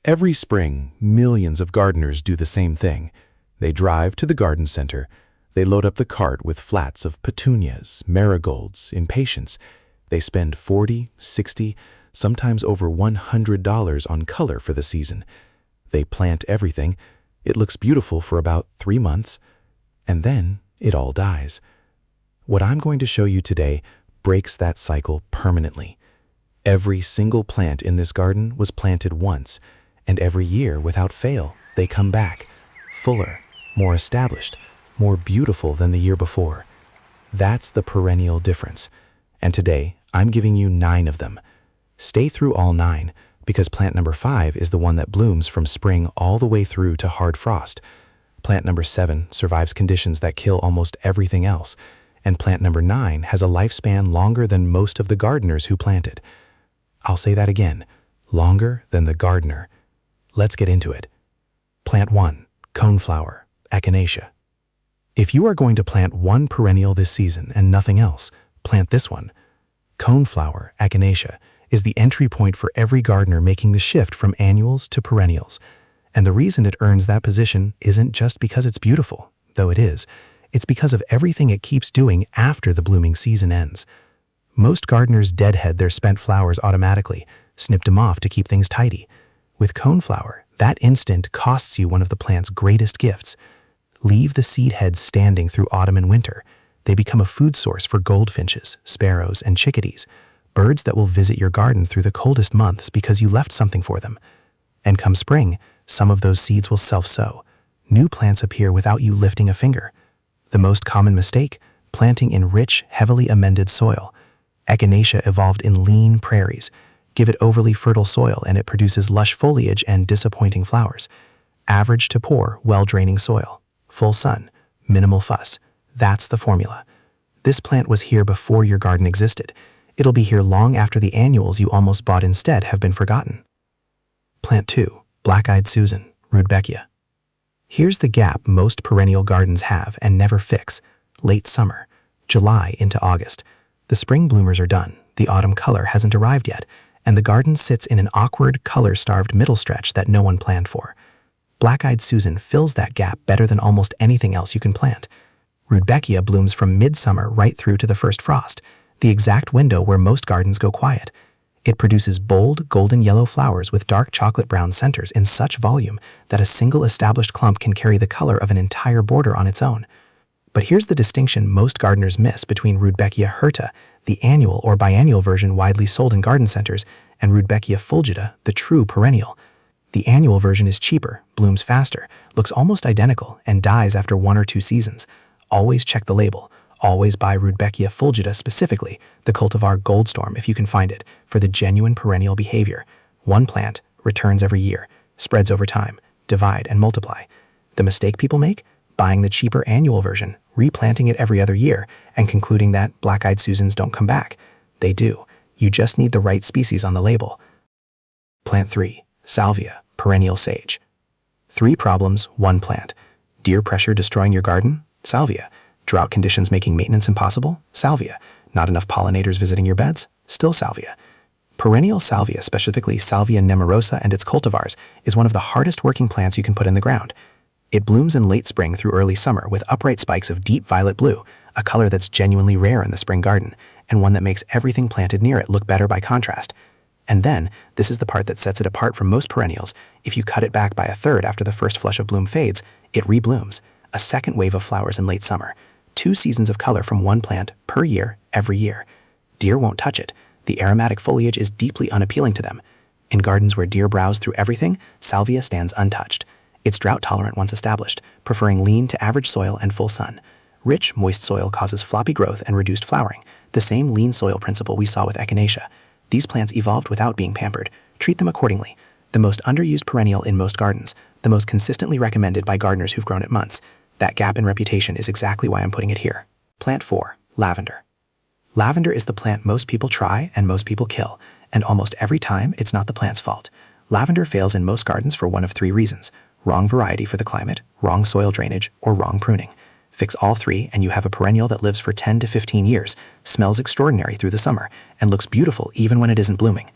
Every spring, millions of gardeners do the same thing. They drive to the garden center. They load up the cart with flats of petunias, marigolds, impatiens. They spend $40, $60, sometimes over $100 on color for the season. They plant everything. It looks beautiful for about 3 months, and then it all dies. What I'm going to show you today breaks that cycle permanently. Every single plant in this garden was planted once, and every year, without fail, they come back, fuller, more established, more beautiful than the year before. That's the perennial difference. And today, I'm giving you 9 of them. Stay through all 9, because plant number 5 is the one that blooms from spring all the way through to hard frost. Plant number 7 survives conditions that kill almost everything else, and plant number 9 has a lifespan longer than most of the gardeners who planted. I'll say that again, longer than the gardener. Let's get into it. Plant 1, coneflower, echinacea. If you are going to plant one perennial this season and nothing else, plant this one. Coneflower, echinacea, is the entry point for every gardener making the shift from annuals to perennials. And the reason it earns that position isn't just because it's beautiful, though it is. It's because of everything it keeps doing after the blooming season ends. Most gardeners deadhead their spent flowers automatically, snip them off to keep things tidy. With coneflower, that instant costs you one of the plant's greatest gifts. Leave the seed heads standing through autumn and winter. They become a food source for goldfinches, sparrows, and chickadees, birds that will visit your garden through the coldest months because you left something for them. And come spring, some of those seeds will self-sow. New plants appear without you lifting a finger. The most common mistake, planting in rich, heavily amended soil. Echinacea evolved in lean prairies. Give it overly fertile soil and it produces lush foliage and disappointing flowers. Average to poor, well-draining soil. Full sun, minimal fuss. That's the formula. This plant was here before your garden existed. It'll be here long after the annuals you almost bought instead have been forgotten. Plant 2, black-eyed Susan, Rudbeckia. Here's the gap most perennial gardens have and never fix. Late summer, July into August. The spring bloomers are done, the autumn color hasn't arrived yet, and the garden sits in an awkward, color-starved middle stretch that no one planned for. Black-eyed Susan fills that gap better than almost anything else you can plant. Rudbeckia blooms from midsummer right through to the first frost, the exact window where most gardens go quiet. It produces bold, golden yellow flowers with dark chocolate brown centers in such volume that a single established clump can carry the color of an entire border on its own. But here's the distinction most gardeners miss between Rudbeckia hirta, the annual or biennial version widely sold in garden centers, and Rudbeckia fulgida, the true perennial. The annual version is cheaper, blooms faster, looks almost identical, and dies after 1 or 2 seasons. Always check the label. Always buy Rudbeckia fulgida specifically, the cultivar Goldstorm if you can find it, for the genuine perennial behavior. One plant, returns every year, spreads over time, divide and multiply. The mistake people make? Buying the cheaper annual version, replanting it every other year, and concluding that black-eyed Susans don't come back. They do. You just need the right species on the label. Plant 3, Salvia, perennial sage. 3 problems, 1 plant. Deer pressure destroying your garden? Salvia. Drought conditions making maintenance impossible? Salvia. Not enough pollinators visiting your beds? Still salvia. Perennial salvia, specifically Salvia nemorosa and its cultivars, is one of the hardest working plants you can put in the ground. It blooms in late spring through early summer with upright spikes of deep violet blue, a color that's genuinely rare in the spring garden, and one that makes everything planted near it look better by contrast. And then, this is the part that sets it apart from most perennials. If you cut it back by 1/3 after the first flush of bloom fades, it reblooms, a second wave of flowers in late summer. 2 seasons of color from one plant per year, every year. Deer won't touch it. The aromatic foliage is deeply unappealing to them. In gardens where deer browse through everything, salvia stands untouched. It's drought-tolerant once established, preferring lean to average soil and full sun. Rich, moist soil causes floppy growth and reduced flowering, the same lean soil principle we saw with echinacea. These plants evolved without being pampered. Treat them accordingly. The most underused perennial in most gardens, the most consistently recommended by gardeners who've grown it months. That gap in reputation is exactly why I'm putting it here. Plant 4, lavender. Lavender is the plant most people try and most people kill, and almost every time it's not the plant's fault. Lavender fails in most gardens for one of 3 reasons: wrong variety for the climate, wrong soil drainage, or wrong pruning. Fix all 3 and you have a perennial that lives for 10 to 15 years, smells extraordinary through the summer, and looks beautiful even when it isn't blooming.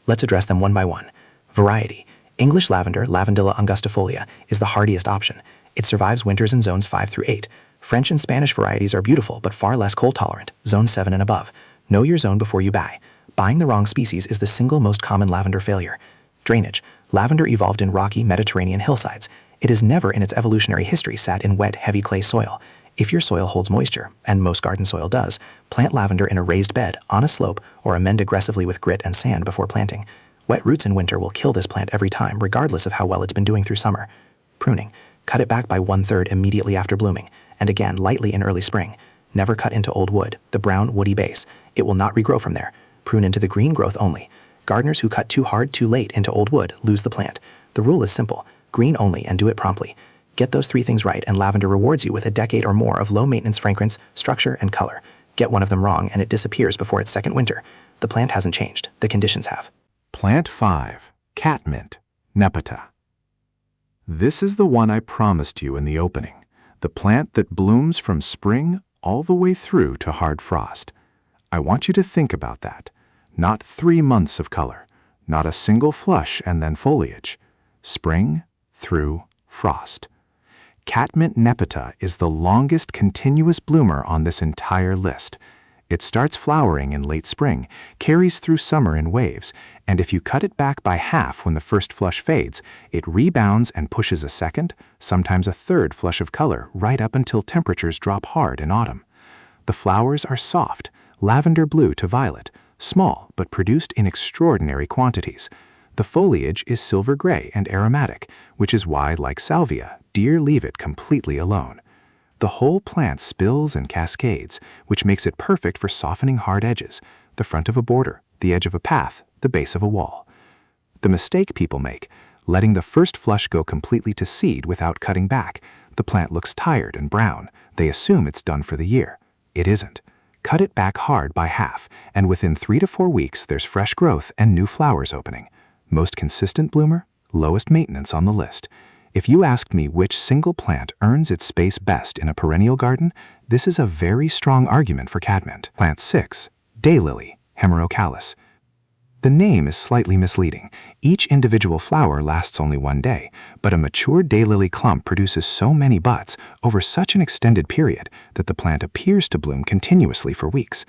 Let's address them one by one. Variety. English lavender, Lavandula angustifolia, is the hardiest option. It survives winters in zones 5 through 8. French and Spanish varieties are beautiful but far less cold tolerant, zone 7 and above. Know your zone before you buy. Buying the wrong species is the single most common lavender failure. Drainage. Lavender evolved in rocky Mediterranean hillsides. It has never in its evolutionary history sat in wet, heavy clay soil. If your soil holds moisture, and most garden soil does, plant lavender in a raised bed, on a slope, or amend aggressively with grit and sand before planting. Wet roots in winter will kill this plant every time, regardless of how well it's been doing through summer. Pruning. Cut it back by 1/3 immediately after blooming, and again lightly in early spring. Never cut into old wood, the brown, woody base. It will not regrow from there. Prune into the green growth only. Gardeners who cut too hard too late into old wood lose the plant. The rule is simple: green only and do it promptly. Get those 3 things right and lavender rewards you with a decade or more of low-maintenance fragrance, structure, and color. Get one of them wrong and it disappears before its second winter. The plant hasn't changed, the conditions have. Plant 5. Catmint, Nepeta. This is the one I promised you in the opening. The plant that blooms from spring all the way through to hard frost. I want you to think about that. Not 3 months of color, not a single flush and then foliage. Spring through frost. Catmint Nepeta is the longest continuous bloomer on this entire list. It starts flowering in late spring, carries through summer in waves, and if you cut it back by half when the first flush fades, it rebounds and pushes a second, sometimes a third flush of color right up until temperatures drop hard in autumn. The flowers are soft, lavender blue to violet, small but produced in extraordinary quantities. The foliage is silver gray and aromatic, which is why, like salvia, deer leave it completely alone. The whole plant spills and cascades, which makes it perfect for softening hard edges, the front of a border, the edge of a path, the base of a wall. The mistake people make, letting the first flush go completely to seed without cutting back. The plant looks tired and brown. They assume it's done for the year. It isn't. Cut it back hard by half, and within 3 to 4 weeks there's fresh growth and new flowers opening. Most consistent bloomer, lowest maintenance on the list. If you asked me which single plant earns its space best in a perennial garden, this is a very strong argument for catmint. Plant 6. Daylily, Hemerocalis. The name is slightly misleading. Each individual flower lasts only 1 day, but a mature daylily clump produces so many buds over such an extended period that the plant appears to bloom continuously for weeks.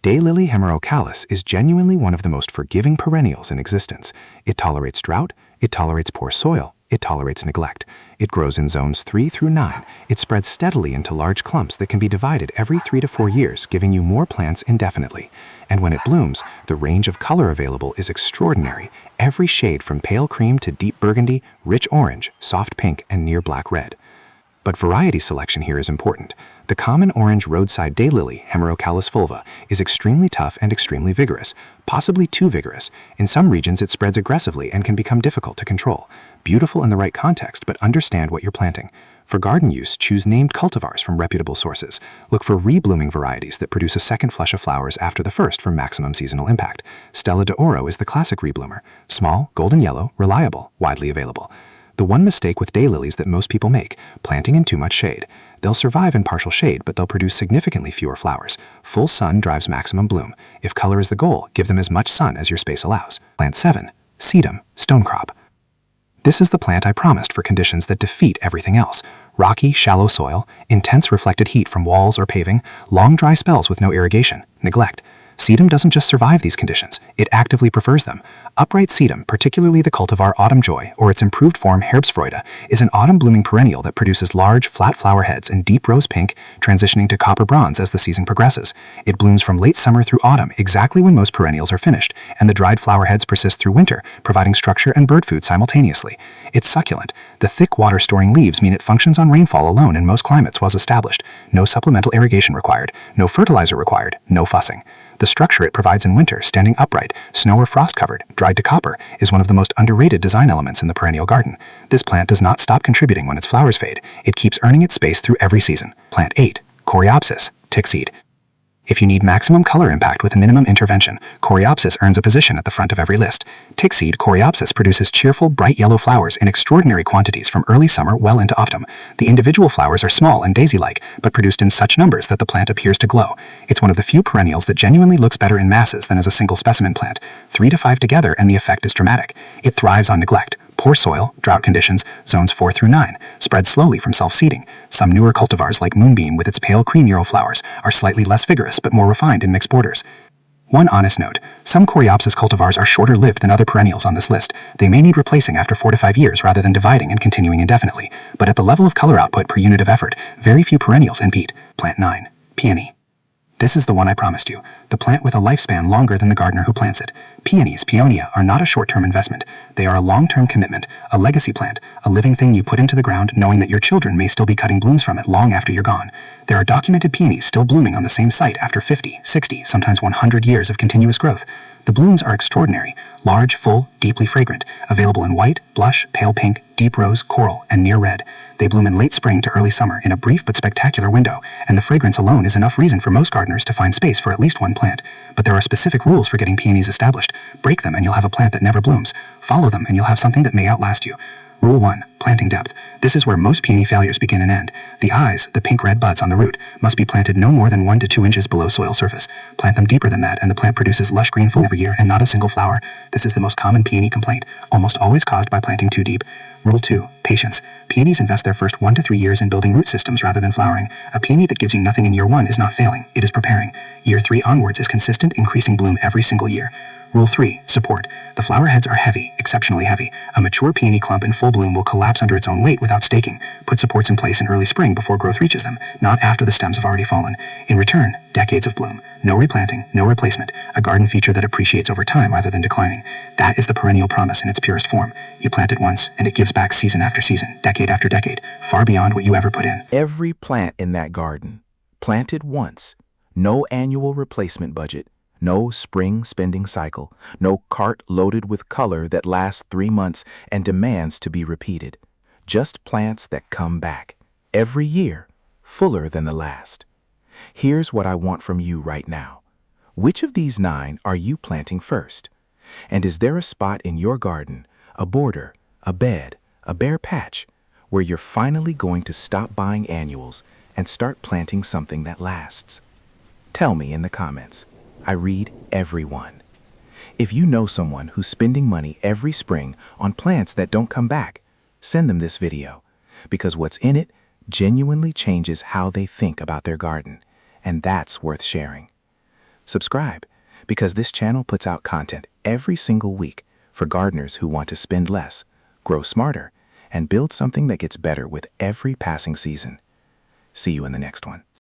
Daylily Hemerocalis is genuinely one of the most forgiving perennials in existence. It tolerates drought, it tolerates poor soil, it tolerates neglect. It grows in zones 3 through 9. It spreads steadily into large clumps that can be divided every 3 to 4 years, giving you more plants indefinitely. And when it blooms, the range of color available is extraordinary. Every shade from pale cream to deep burgundy, rich orange, soft pink, and near black red. But variety selection here is important. The common orange roadside daylily, Hemerocalis fulva, is extremely tough and extremely vigorous, possibly too vigorous. In some regions it spreads aggressively and can become difficult to control. Beautiful in the right context, but understand what you're planting. For garden use, choose named cultivars from reputable sources. Look for reblooming varieties that produce a second flush of flowers after the first for maximum seasonal impact. Stella d'Oro is the classic rebloomer. Small, golden yellow, reliable, widely available. The one mistake with daylilies that most people make, planting in too much shade. They'll survive in partial shade, but they'll produce significantly fewer flowers. Full sun drives maximum bloom. If color is the goal, give them as much sun as your space allows. Plant 7. Sedum, Stonecrop. This is the plant I promised for conditions that defeat everything else. Rocky, shallow soil, intense reflected heat from walls or paving, long dry spells with no irrigation, neglect. Sedum doesn't just survive these conditions, it actively prefers them. Upright sedum, particularly the cultivar Autumn Joy or its improved form Herbstfreude, is an autumn-blooming perennial that produces large, flat flower heads in deep rose pink, transitioning to copper bronze as the season progresses. It blooms from late summer through autumn, exactly when most perennials are finished, and the dried flower heads persist through winter, providing structure and bird food simultaneously. It's succulent. The thick water-storing leaves mean it functions on rainfall alone in most climates was established. No supplemental irrigation required, no fertilizer required, no fussing. The structure it provides in winter, standing upright, snow or frost covered, dried to copper, is one of the most underrated design elements in the perennial garden. This plant does not stop contributing when its flowers fade. It keeps earning its space through every season. Plant 8. Coreopsis, Tickseed. If you need maximum color impact with a minimum intervention, Coreopsis earns a position at the front of every list. Tickseed Coreopsis produces cheerful, bright yellow flowers in extraordinary quantities from early summer well into autumn. The individual flowers are small and daisy-like, but produced in such numbers that the plant appears to glow. It's one of the few perennials that genuinely looks better in masses than as a single specimen plant. 3 to 5 together and the effect is dramatic. It thrives on neglect. Poor soil, drought conditions, zones 4 through 9, spread slowly from self-seeding. Some newer cultivars like Moonbeam with its pale cream euro flowers are slightly less vigorous but more refined in mixed borders. One honest note, some Coreopsis cultivars are shorter lived than other perennials on this list. They may need replacing after 4 to 5 years rather than dividing and continuing indefinitely, but at the level of color output per unit of effort, very few perennials compete. Plant 9. Peony. This is the one I promised you, the plant with a lifespan longer than the gardener who plants it. Peonies, Peonia, are not a short-term investment. They are a long-term commitment, a legacy plant, a living thing you put into the ground knowing that your children may still be cutting blooms from it long after you're gone. There are documented peonies still blooming on the same site after 50, 60, sometimes 100 years of continuous growth. The blooms are extraordinary, large, full, deeply fragrant, available in white, blush, pale pink, deep rose, coral, and near red. They bloom in late spring to early summer in a brief but spectacular window, and the fragrance alone is enough reason for most gardeners to find space for at least one plant. But there are specific rules for getting peonies established. Break them and you'll have a plant that never blooms. Follow them and you'll have something that may outlast you. Rule 1. Planting depth. This is where most peony failures begin and end. The eyes, the pink-red buds on the root, must be planted no more than 1 to 2 inches below soil surface. Plant them deeper than that and the plant produces lush green full every year and not a single flower. This is the most common peony complaint, almost always caused by planting too deep. Rule 2. Patience. Peonies invest their first 1 to 3 years in building root systems rather than flowering. A peony that gives you nothing in year 1 is not failing, it is preparing. Year 3 onwards is consistent, increasing bloom every single year. Rule 3. Support. The flower heads are heavy, exceptionally heavy. A mature peony clump in full bloom will collapse under its own weight without staking. Put supports in place in early spring before growth reaches them, not after the stems have already fallen. In return, decades of bloom. No replanting, no replacement. A garden feature that appreciates over time rather than declining. That is the perennial promise in its purest form. You plant it once, and it gives back season after season, decade after decade, far beyond what you ever put in. Every plant in that garden, planted once, no annual replacement budget, no spring spending cycle, no cart loaded with color that lasts 3 months and demands to be repeated. Just plants that come back, every year, fuller than the last. Here's what I want from you right now. Which of these 9 are you planting first? And is there a spot in your garden, a border, a bed, a bare patch, where you're finally going to stop buying annuals and start planting something that lasts? Tell me in the comments. I read every one. If you know someone who's spending money every spring on plants that don't come back, send them this video, because what's in it genuinely changes how they think about their garden, and that's worth sharing. Subscribe, because this channel puts out content every single week for gardeners who want to spend less, grow smarter, and build something that gets better with every passing season. See you in the next one.